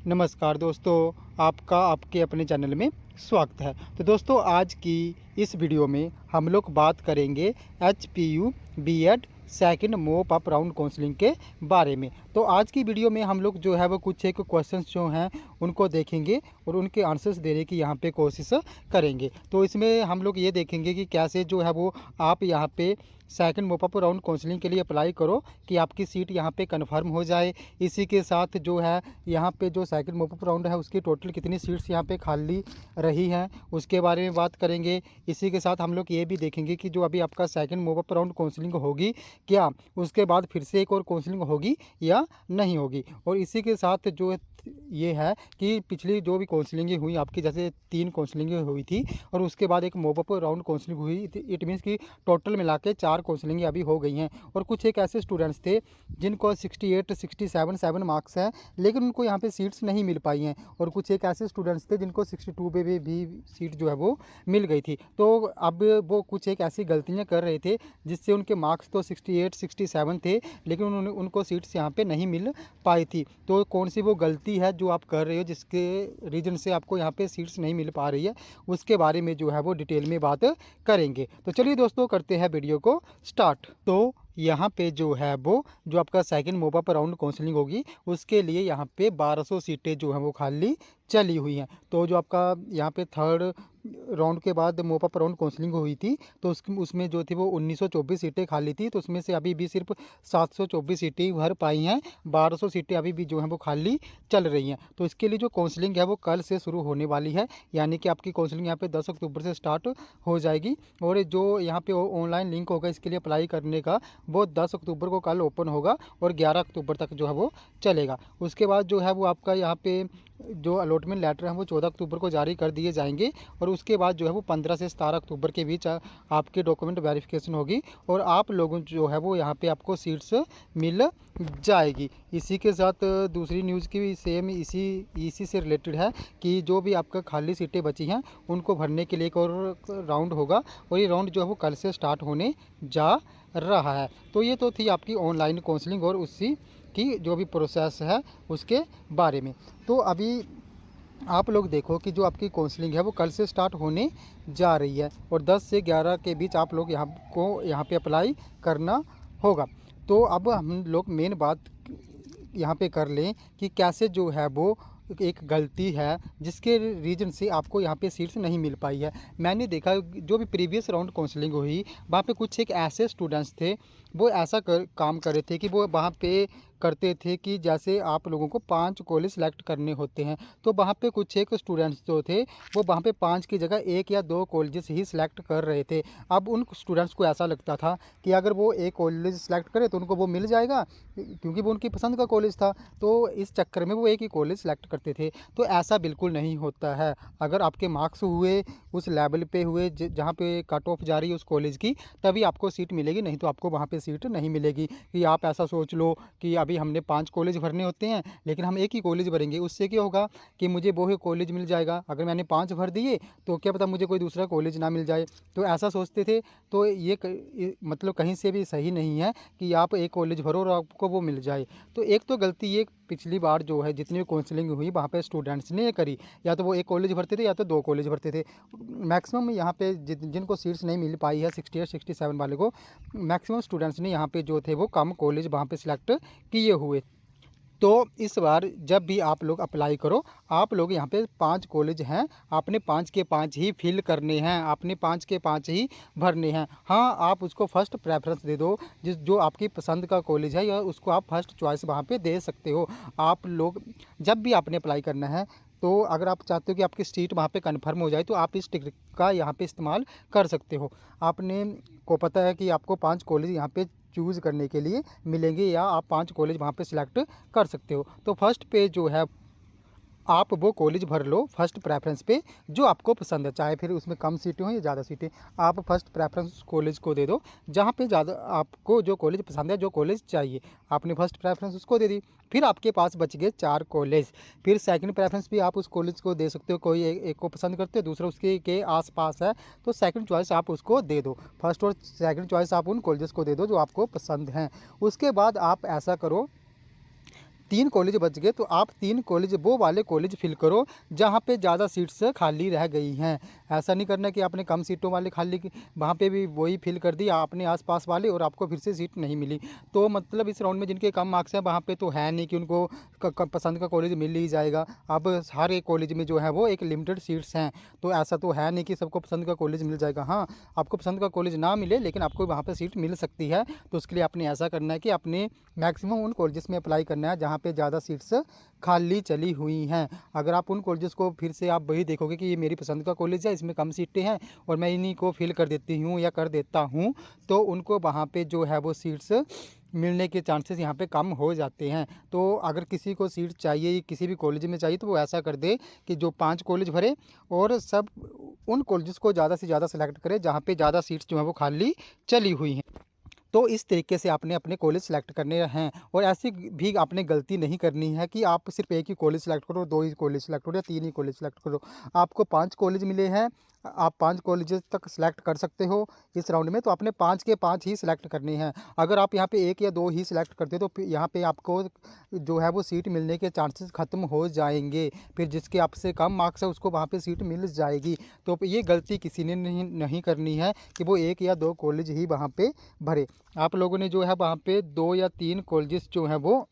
नमस्कार दोस्तों, आपका आपके अपने चैनल में स्वागत है। तो दोस्तों, आज की इस वीडियो में हम लोग बात करेंगे HPU बीएड सेकंड मोप अप राउंड काउंसलिंग के बारे में। तो आज की वीडियो में हम लोग जो है वो कुछ एक क्वेश्चंस जो हैं उनको देखेंगे और उनके आंसर्स देने की यहाँ पे कोशिश करेंगे। तो इसमें हम लोग ये देखेंगे कि कैसे जो है वो आप यहाँ पे सेकंड मोप अप राउंड काउंसलिंग के लिए अप्लाई करो कि आपकी सीट यहाँ पे कंफर्म हो जाए। इसी के साथ जो है यहाँ पे जो सेकंड मोप अप राउंड है उसकी टोटल कितनी सीट्स यहाँ पे खाली रही हैं उसके बारे में बात करेंगे। इसी के साथ हम लोग ये भी देखेंगे कि जो अभी आपका सेकंड मोप अप राउंड काउंसलिंग होगी क्या उसके बाद फिर से एक और काउंसलिंग होगी या नहीं होगी। और इसी के साथ जो ये है कि पिछली जो भी काउंसलिंग हुई आपकी, जैसे 3 काउंसलिंग हुई थी और उसके बाद एक मोप अप राउंड काउंसलिंग हुई, इट मीन्स कि टोटल मिला के 4 काउंसलिंग अभी हो गई हैं। और कुछ एक ऐसे स्टूडेंट्स थे जिनको 68 67 मार्क्स हैं लेकिन उनको यहाँ पे सीट्स नहीं मिल पाई हैं। और कुछ एक ऐसे स्टूडेंट्स थे जिनको 62 पे भी सीट जो है वो मिल गई थी। तो अब वो कुछ एक ऐसी गलतियाँ कर रहे थे जिससे उनके मार्क्स तो 68 67 थे लेकिन उनको सीट्स यहाँ पे नहीं मिल पाई थी। तो कौन सी वो गलती है जो आप कर रहे हो जिसके रीजन से आपको यहाँ पे सीट्स नहीं मिल पा रही है, उसके बारे में जो है वो डिटेल में बात करेंगे। तो चलिए दोस्तों, करते हैं वीडियो को स्टार्ट। तो यहाँ पे जो है वो जो आपका सेकंड मोप अप राउंड काउंसलिंग होगी उसके लिए यहाँ पे 1200 सीटें जो हैं वो खाली चली हुई हैं। तो जो आपका यहाँ पे थर्ड राउंड के बाद मोप अप राउंड काउंसलिंग हुई थी तो उसमें जो थी वो 1924 सीटें खाली थी। तो उसमें से अभी भी सिर्फ 724 सीटें भर पाई हैं, 1200 सीटें अभी भी जो हैं वो खाली चल रही हैं। तो इसके लिए जो काउंसलिंग है वो कल से शुरू होने वाली है, यानी कि आपकी काउंसलिंग यहाँ पे 10 अक्टूबर से स्टार्ट हो जाएगी। और जो यहाँ पे ऑनलाइन लिंक होगा इसके लिए अप्लाई करने का, वो 10 अक्टूबर को कल ओपन होगा और 11 अक्टूबर तक जो है वो चलेगा। उसके बाद जो है वो आपका यहाँ पे जो अलॉटमेंट लेटर है वो 14 अक्टूबर को जारी कर दिए जाएंगे। और उसके बाद जो है वो 15 से 17 अक्टूबर के बीच आपके डॉक्यूमेंट वेरिफिकेशन होगी और आप लोगों जो है वो यहाँ पे आपको सीट्स मिल जाएगी। इसी के साथ दूसरी न्यूज़ की सेम इसी से रिलेटेड है कि जो भी आपका खाली सीटें बची हैं उनको भरने के लिए एक और राउंड होगा और ये राउंड जो है वो कल से स्टार्ट होने जा रहा है। तो ये तो थी आपकी ऑनलाइन काउंसलिंग और उसी की जो भी प्रोसेस है उसके बारे में। तो अभी आप लोग देखो कि जो आपकी काउंसलिंग है वो कल से स्टार्ट होने जा रही है और 10 से 11 के बीच आप लोग यहाँ पे अप्लाई करना होगा। तो अब हम लोग मेन बात यहाँ पे कर लें कि कैसे जो है वो एक गलती है जिसके रीज़न से आपको यहाँ पे सीट्स नहीं मिल पाई है। मैंने देखा जो भी प्रीवियस राउंड काउंसलिंग हुई वहाँ पे कुछ एक ऐसे स्टूडेंट्स थे वो ऐसा काम कर रहे थे कि वो वहाँ पे करते थे कि जैसे आप लोगों को 5 कॉलेज सेलेक्ट करने होते हैं तो वहाँ पे कुछ एक स्टूडेंट्स जो थे वो वहाँ पे 5 की जगह 1 या 2 कॉलेजेस ही सिलेक्ट कर रहे थे। अब उन स्टूडेंट्स को ऐसा लगता था कि अगर वो एक कॉलेज सेलेक्ट करे तो उनको वो मिल जाएगा क्योंकि वो उनकी पसंद का कॉलेज था। तो इस चक्कर में वो एक ही कॉलेज सेलेक्ट करते थे। तो ऐसा बिल्कुल नहीं होता है। अगर आपके मार्क्स हुए उस लेवल पे हुए जहाँ पे कट ऑफ जा रही है उस कॉलेज की, तभी आपको सीट मिलेगी, नहीं तो आपको वहाँ पे सीट नहीं मिलेगी। कि आप ऐसा सोच लो कि अभी हमने 5 कॉलेज भरने होते हैं लेकिन हम एक ही कॉलेज भरेंगे, उससे क्या होगा कि मुझे वो ही कॉलेज मिल जाएगा। अगर मैंने 5 भर दिए तो क्या पता मुझे कोई दूसरा कॉलेज ना मिल जाए। तो ऐसा सोचते थे। तो ये मतलब कहीं से भी सही नहीं है कि आप एक कॉलेज भरो और आपको वो मिल जाए। तो एक तो गलती ये पिछली बार जो है जितनी काउंसलिंग हुई वहाँ पे स्टूडेंट्स ने करी, या तो वो एक कॉलेज भरते थे या तो 2 कॉलेज भरते थे। मैक्सिमम यहाँ पे जिनको सीट्स नहीं मिल पाई है 68 67 वाले को, मैक्सिमम स्टूडेंट्स ने यहाँ पे जो थे वो कम कॉलेज वहाँ पे सिलेक्ट किए हुए। तो इस बार जब भी आप लोग अप्लाई करो, आप लोग यहाँ पे 5 कॉलेज हैं, आपने 5 के 5 ही फिल करने हैं, आपने 5 के 5 ही भरने हैं। हाँ, आप उसको फर्स्ट प्रेफरेंस दे दो, जो आपकी पसंद का कॉलेज है या उसको आप फर्स्ट चॉइस वहाँ पे दे सकते हो। आप लोग जब भी आपने अप्लाई करना है तो अगर आप चाहते हो कि आपकी सीट वहाँ पे कंफर्म हो जाए तो आप इस ट्रिक का यहाँ पे इस्तेमाल कर सकते हो। आपने को पता है कि आपको 5 कॉलेज यहाँ पे चूज़ करने के लिए मिलेंगे या आप 5 कॉलेज वहाँ पे सिलेक्ट कर सकते हो। तो फर्स्ट पे जो है आप वो कॉलेज भर लो फर्स्ट प्रेफरेंस पे जो आपको पसंद है, चाहे फिर उसमें कम सीटें हों या ज़्यादा सीटें। आप फर्स्ट प्रेफरेंस कॉलेज को दे दो जहाँ पे ज़्यादा आपको जो कॉलेज पसंद है, जो कॉलेज चाहिए, आपने फर्स्ट प्रेफरेंस उसको दे दी। फिर आपके पास बच गए 4 कॉलेज। फिर सेकंड प्रेफरेंस भी आप उस कॉलेज को दे सकते हो। कोई एक को पसंद करते हो, दूसरा उसके के आसपास है तो सेकंड चॉइस आप उसको दे दो। फर्स्ट और सेकंड चॉइस आप उन कॉलेजेस को दे दो जो आपको पसंद हैं। उसके बाद आप ऐसा करो 3 कॉलेज बच गए तो आप 3 कॉलेज वो वाले कॉलेज फिल करो जहाँ पे ज़्यादा सीट्स खाली रह गई हैं। ऐसा नहीं करना कि आपने कम सीटों वाले खाली वहाँ पे भी वही फिल कर दी आपने आसपास वाले और आपको फिर से सीट नहीं मिली। तो मतलब इस राउंड में जिनके कम मार्क्स हैं वहाँ पे तो है नहीं कि उनको पसंद का कॉलेज मिल ही जाएगा। अब हर एक कॉलेज में जो है वो एक लिमिटेड सीट्स हैं, तो ऐसा तो है नहीं कि सबको पसंद का कॉलेज मिल जाएगा। हाँ, आपको पसंद का कॉलेज ना मिले लेकिन आपको वहाँ पर सीट मिल सकती है। तो उसके लिए आपने ऐसा करना है कि आपने मैक्सिमम उन कॉलेजेस में अप्लाई करना है जहाँ पे ज़्यादा सीट्स खाली चली हुई हैं। अगर आप उन कॉलेजेस को फिर से आप वही देखोगे कि ये मेरी पसंद का कॉलेज है, इसमें कम सीटें हैं और मैं इन्हीं को फिल कर देती हूँ या कर देता हूँ, तो उनको वहाँ पे जो है वो सीट्स मिलने के चांसेस यहाँ पे कम हो जाते हैं। तो अगर किसी को सीट चाहिए किसी भी कॉलेज में चाहिए तो वो ऐसा कर दे कि जो 5 कॉलेज भरे और सब उन कॉलेजेस को ज़्यादा से ज़्यादा सेलेक्ट करे जहाँ पे ज़्यादा सीट्स जो है वो खाली चली हुई हैं। तो इस तरीके से आपने अपने कॉलेज सेलेक्ट करने हैं और ऐसी भी आपने गलती नहीं करनी है कि आप सिर्फ एक ही कॉलेज सेलेक्ट करो, 2 ही कॉलेज सेलेक्ट करो या 3 ही कॉलेज सेलेक्ट करो। आपको 5 कॉलेज मिले हैं, आप 5 कॉलेजेस तक सेलेक्ट कर सकते हो इस राउंड में, तो आपने 5 के 5 ही सेलेक्ट करने हैं। अगर आप यहाँ पे 1 या 2 ही सेलेक्ट करते हो तो यहाँ पे आपको जो है वो सीट मिलने के चांसेस ख़त्म हो जाएंगे। फिर जिसके आपसे कम मार्क्स है उसको वहाँ पे सीट मिल जाएगी। तो ये गलती किसी ने नहीं करनी है कि वो 1 या 2 कॉलेज ही वहाँ पे भरे। आप लोगों ने जो है वहाँ पे 2 या 3 कॉलेजेस जो हैं वो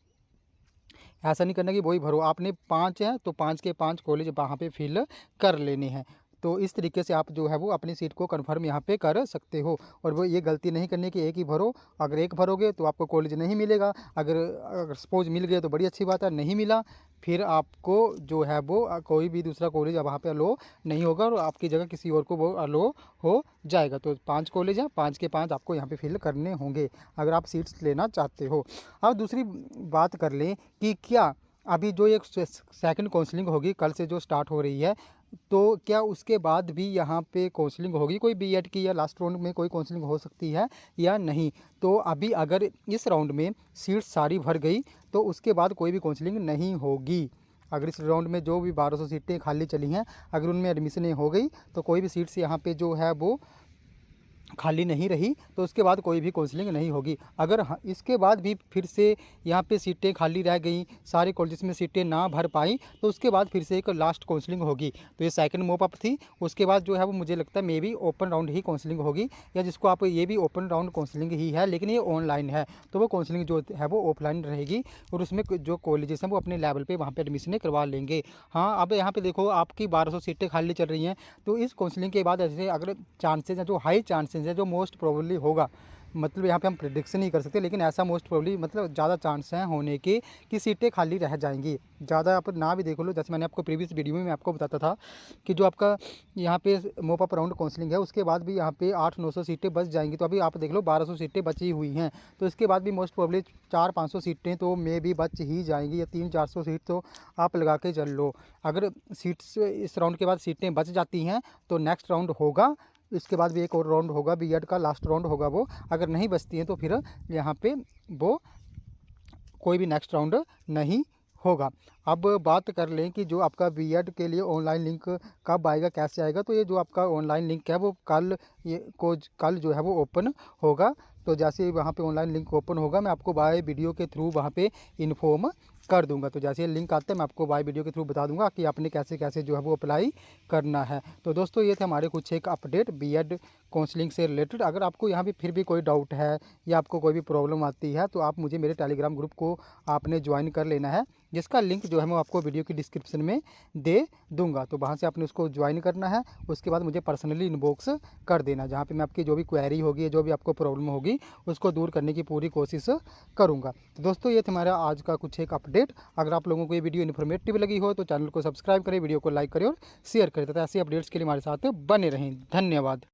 ऐसा नहीं करना कि वही भरो। आपने 5 हैं तो 5 के 5 कॉलेज वहाँ पे फिल कर लेने हैं। तो इस तरीके से आप जो है वो अपनी सीट को कन्फर्म यहाँ पे कर सकते हो और वो ये गलती नहीं करनी कि एक ही भरो। अगर एक भरोगे तो आपको कॉलेज नहीं मिलेगा। अगर सपोज मिल गया तो बड़ी अच्छी बात है, नहीं मिला फिर आपको जो है वो कोई भी दूसरा कॉलेज वहाँ पे अलो नहीं होगा और आपकी जगह किसी और को वो अलो हो जाएगा। तो 5 कॉलेज हैं, 5 के 5 आपको यहाँ पे फिल करने होंगे अगर आप सीट्स लेना चाहते हो। अब दूसरी बात कर लें कि क्या अभी जो एक सेकंड काउंसलिंग होगी कल से जो स्टार्ट हो रही है, तो क्या उसके बाद भी यहाँ पे काउंसलिंग होगी कोई बीएड की, या लास्ट राउंड में कोई काउंसलिंग हो सकती है या नहीं? तो अभी अगर इस राउंड में सीट सारी भर गई तो उसके बाद कोई भी काउंसलिंग नहीं होगी। अगर इस राउंड में जो भी 1200 सीटें खाली चली हैं अगर उनमें एडमिशन हो गई तो कोई भी सीट्स यहाँ पे जो है वो खाली नहीं रही तो उसके बाद कोई भी काउंसलिंग नहीं होगी। अगर इसके बाद भी फिर से यहाँ पे सीटें खाली रह गई, सारे कॉलेजेस में सीटें ना भर पाई, तो उसके बाद फिर से एक लास्ट काउंसलिंग होगी। तो ये सेकंड मोप अप थी, उसके बाद जो है वो मुझे लगता है may be open round he counselling होगी, या जिसको आप ये भी ओपन राउंड काउंसलिंग ही है लेकिन ये ऑनलाइन है। तो वो काउंसलिंग जो है वो ऑफलाइन रहेगी और उसमें जो कॉलेजेस हैं वो अपने लेवल पर वहाँ पर एडमिशन करवा लेंगे। हाँ, अब यहाँ पर देखो आपकी 1200 सीटें खाली चल रही हैं, तो इस काउंसलिंग के बाद ऐसे अगर चांसेज हैं, जो हाई चांसेज है, जो मोस्ट प्रोबेबली होगा, मतलब यहाँ पे हम प्रेडिक्शन नहीं कर सकते लेकिन ऐसा मोस्ट प्रोबेबली मतलब ज़्यादा चांस हैं होने के कि सीटें खाली रह जाएंगी। ज़्यादा आप ना भी देख लो, जैसे मैंने आपको प्रीवियस वीडियो में मैं आपको बताता था कि जो आपका यहाँ पे मोप अप राउंड काउंसलिंग है उसके बाद भी यहाँ पे 800-900 सीटें बच जाएंगी। तो अभी आप देख लो 1200 सीटें बची हुई हैं, तो इसके बाद भी मोस्ट प्रोबेबली 400-500 सीटें तो मे भी बच ही जाएंगी, या 300-400 सीट तो आप लगा के चल लो। अगर सीट्स इस राउंड के बाद सीटें बच जाती हैं तो नेक्स्ट राउंड होगा, इसके बाद भी एक और राउंड होगा, बीएड का लास्ट राउंड होगा वो। अगर नहीं बचती हैं तो फिर यहाँ पे वो कोई भी नेक्स्ट राउंड नहीं होगा। अब बात कर लें कि जो आपका बीएड के लिए ऑनलाइन लिंक कब आएगा, कैसे आएगा, तो ये जो आपका ऑनलाइन लिंक है वो कल जो है वो ओपन होगा। तो जैसे ही वहाँ पे ऑनलाइन लिंक ओपन होगा मैं आपको बाय वीडियो के थ्रू वहाँ पे इन्फॉर्म कर दूंगा। तो जैसे लिंक आता है मैं आपको बाय वीडियो के थ्रू बता दूंगा कि आपने कैसे कैसे जो है वो अप्लाई करना है। तो दोस्तों ये थे हमारे कुछ एक अपडेट बीएड काउंसलिंग से रिलेटेड। अगर आपको यहाँ भी फिर भी कोई डाउट है या आपको कोई भी प्रॉब्लम आती है तो आप मुझे मेरे टेलीग्राम ग्रुप को आपने ज्वाइन कर लेना है, जिसका लिंक जो है मैं आपको वीडियो की डिस्क्रिप्शन में दे दूंगा। तो वहाँ से आपने उसको ज्वाइन करना है, उसके बाद मुझे पर्सनली इनबॉक्स कर देना, जहाँ पे मैं आपकी जो भी क्वेरी होगी, जो भी आपको प्रॉब्लम होगी उसको दूर करने की पूरी कोशिश करूँगा। तो दोस्तों ये था हमारा आज का कुछ एक अपडेट। अगर आप लोगों को ये वीडियो इन्फॉर्मेटिव लगी हो तो चैनल को सब्सक्राइब करें, वीडियो को लाइक करें और शेयर करें तथा ऐसे अपडेट्स के लिए हमारे साथ बने रहें। धन्यवाद।